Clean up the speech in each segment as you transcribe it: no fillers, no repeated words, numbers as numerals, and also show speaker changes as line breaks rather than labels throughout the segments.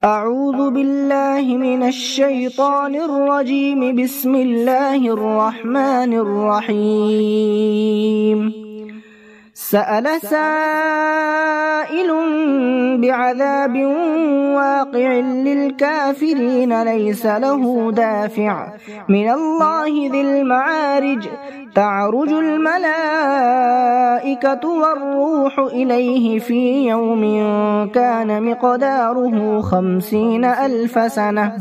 أعوذ بالله من الشيطان الرجيم. بسم الله الرحمن الرحيم. سأل سائل بعذاب واقع للكافرين ليس له دافع من الله ذي المعارج. تعرج الملائكة والروح إليه في يوم كان مقداره 50,000 سنة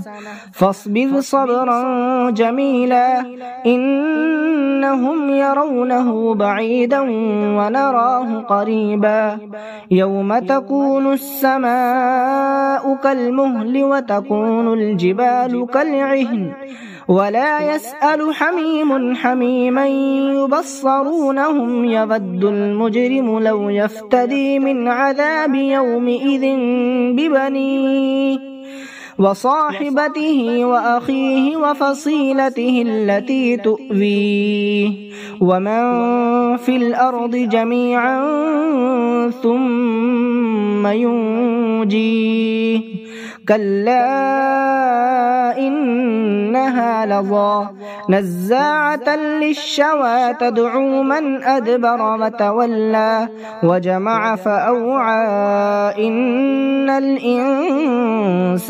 فاصبر صبرا جميلا إنهم يرونه بعيدا ونراه قريبا. يوم تكون السماء كالمهل وتكون الجبال كالعهن ولا يسأل حميم حميما يبصرونهم يود المجرم لو يفتدي من عذاب يومئذ ببنيه وصاحبته وأخيه وفصيلته التي تؤويه ومن في الأرض جميعا ثم ينجيه. كلا إنها لظى نزاعة للشوى تدعو من أدبر وتولى وجمع فأوعى. إن الإنسان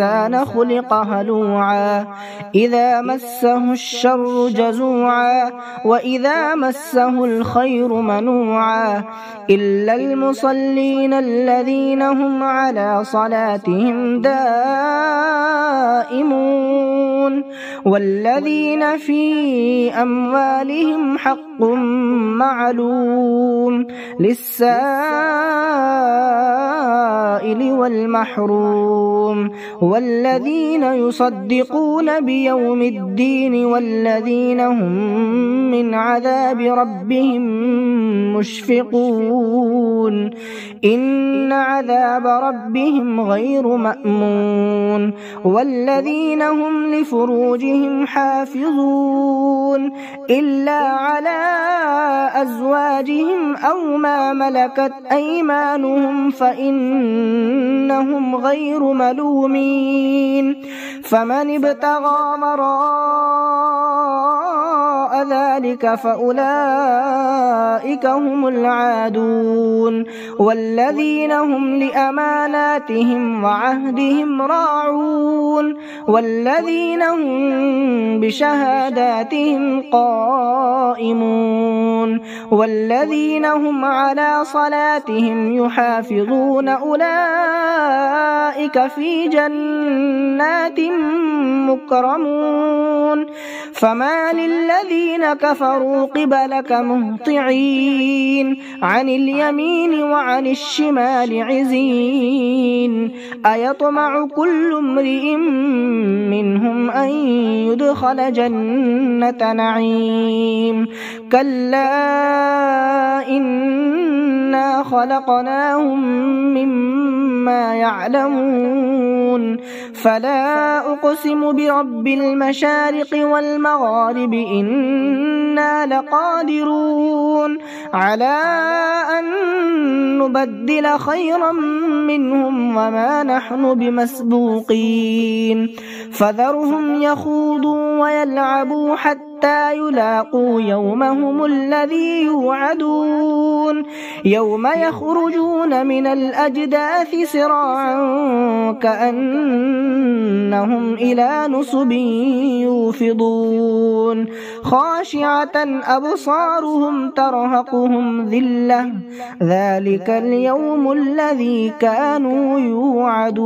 خلق هلوعا إذا مسه الشر جزوعا وإذا مسه الخير منوعا إلا المصلين الذين هم على صلاتهم دائمون والذين في أموالهم حق معلوم للسائل والمحروم والذين يصدقون بيوم الدين والذين هم من عذاب ربهم مشفقون. إن عذاب ربهم غير مأمون والذين هم لفروجهم حافظون إلا على أزواجهم أو ما ملكت أيمانهم فإنهم غير ملومين. فمن ابتغى وراء ذلك فأولئك هم العادون والذين هم لأماناتهم وعهدهم راعون والذين هم بشهاداتهم قائمون والذين هم على صلاتهم يحافظون أولئك في جنات مكرمون. فما للذين كفروا قبلك مهطعين عن اليمين وعن الشمال عزين. أيطمع كل امرئ منهم أن يدخل جنة نعيم كلا إنا خلقناهم مما يعلمون. فلا أقسم برب المشارق والمغارب إنا لقادرون على أن نبدل خيرا منهم وما نحن بمسبوقين. فذرهم يخوضوا ويلعبوا حتى يلاقوا يومهم الذي يوعدون يوم يخرجون من الأجداث سراعا كأنهم إلى نصب يوفضون خاشعة أبصارهم ترهقهم ذلة ذلك اليوم الذي كانوا يوعدون.